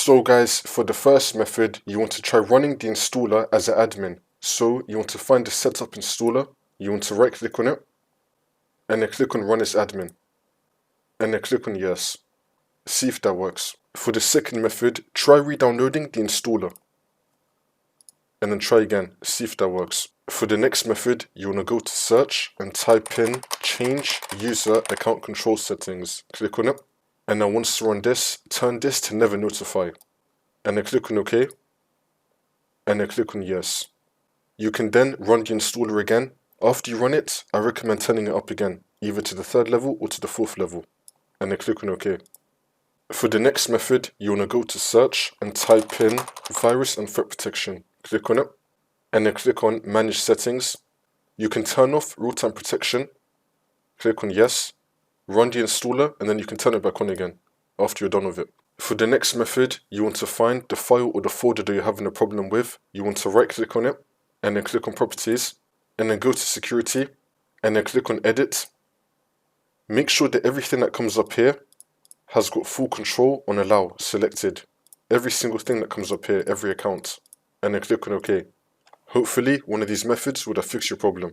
So guys, for the first method, you want to try running the installer as an admin. So you want to find the setup installer, you want to right click on it, and then click on run as admin. And then click on yes. See if that works. For the second method, try re-downloading the installer. And then try again, see if that works. For the next method, you want to go to search and type in change user account control settings. Click on it. And now once you run this, turn this to never notify. And then click on OK. And then click on yes. You can then run the installer again. After you run it, I recommend turning it up again, either to the 3rd level or to the 4th level. And then click on OK. For the next method, you want to go to search and type in virus and threat protection. Click on it. And then click on manage settings. You can turn off real-time protection. Click on yes. Run the installer and then you can turn it back on again after you're done with it. For the next method, you want to find the file or the folder that you're having a problem with. You want to right click on it and then click on properties and then go to security and then click on edit. Make sure that everything that comes up here has got full control on allow selected. Every single thing that comes up here, every account, and then click on OK. Hopefully one of these methods would have fixed your problem.